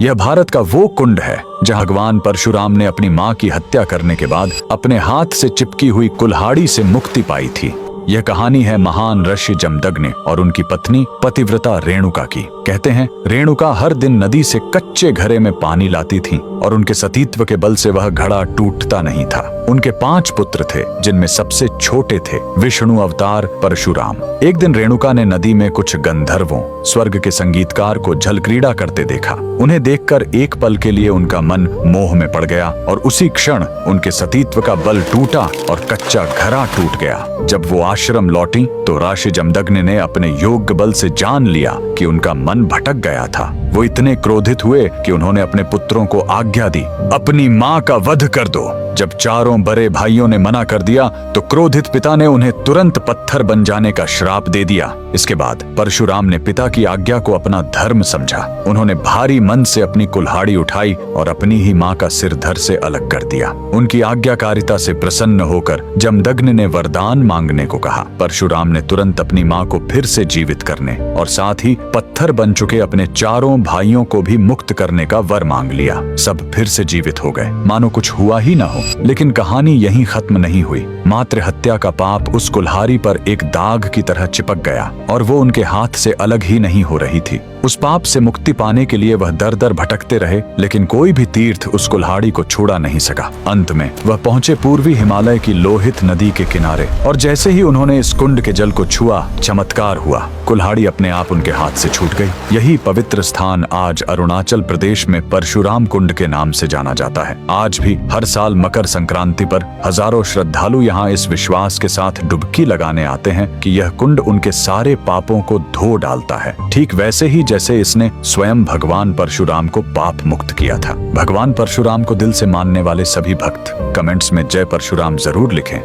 यह भारत का वो कुंड है जहां भगवान परशुराम ने अपनी मां की हत्या करने के बाद अपने हाथ से चिपकी हुई कुल्हाड़ी से मुक्ति पाई थी। यह कहानी है महान ऋषि जमदग्नि और उनकी पत्नी पतिव्रता रेणुका की। कहते हैं रेणुका हर दिन नदी से कच्चे घड़े में पानी लाती थी और उनके सतीत्व के बल से वह घड़ा टूटता नहीं था। उनके 5 पुत्र थे जिनमें सबसे छोटे थे विष्णु अवतार परशुराम। एक दिन रेणुका ने नदी में कुछ गंधर्वों स्वर्ग के संगीतकार को जल क्रीड़ा करते देखा। उन्हें देखकर एक पल के लिए उनका मन मोह में पड़ गया और उसी क्षण उनके सतीत्व का बल टूटा और कच्चा घड़ा टूट गया। जब वो आश्रम लौटी तो ऋषि जमदग्नि ने अपने योग बल से जान लिया कि उनका मन भटक गया था। वो इतने क्रोधित हुए कि उन्होंने अपने पुत्रों को आज्ञा दी, अपनी मां का वध कर दो। जब चारों बड़े भाइयों ने मना कर दिया तो क्रोधित पिता ने उन्हें तुरंत पत्थर बन जाने का श्राप दे दिया। इसके बाद परशुराम ने पिता की आज्ञा को अपना धर्म समझा। उन्होंने भारी मन से अपनी कुल्हाड़ी उठाई और अपनी ही मां का सिर धड़ से अलग कर दिया। उनकी आज्ञाकारिता से प्रसन्न होकर जमदग्नि ने वरदान मांगने को कहा। परशुराम ने तुरंत अपनी मां को फिर से जीवित करने और साथ ही पत्थर बन चुके अपने चारों भाइयों को भी मुक्त करने का वर मांग लिया। सब फिर से जीवित हो गए, मानो कुछ हुआ ही ना हो। लेकिन कहानी यहीं खत्म नहीं हुई। मातृ हत्या का पाप उस कुल्हाड़ी पर एक दाग की तरह चिपक गया और वो उनके हाथ से अलग ही नहीं हो रही थी। उस पाप से मुक्ति पाने के लिए वह दर दर भटकते रहे, लेकिन कोई भी तीर्थ उस कुल्हाड़ी को छुड़ा नहीं सका। अंत में वह पहुंचे पूर्वी हिमालय की लोहित नदी के किनारे और जैसे ही उन्होंने इस कुंड के जल को छुआ, चमत्कार हुआ। कुल्हाड़ी अपने आप उनके हाथ से छूट गई। यही पवित्र स्थान आज अरुणाचल प्रदेश में परशुराम कुंड के नाम से जाना जाता है। आज भी हर साल मकर संक्रांति पर हजारों श्रद्धालु यहाँ इस विश्वास के साथ डुबकी लगाने आते हैं कि यह कुंड उनके सारे पापों को धो डालता है, ठीक वैसे ही जैसे इसने स्वयं भगवान परशुराम को पाप मुक्त किया था। भगवान परशुराम को दिल से मानने वाले सभी भक्त कमेंट्स में जय परशुराम जरूर लिखें।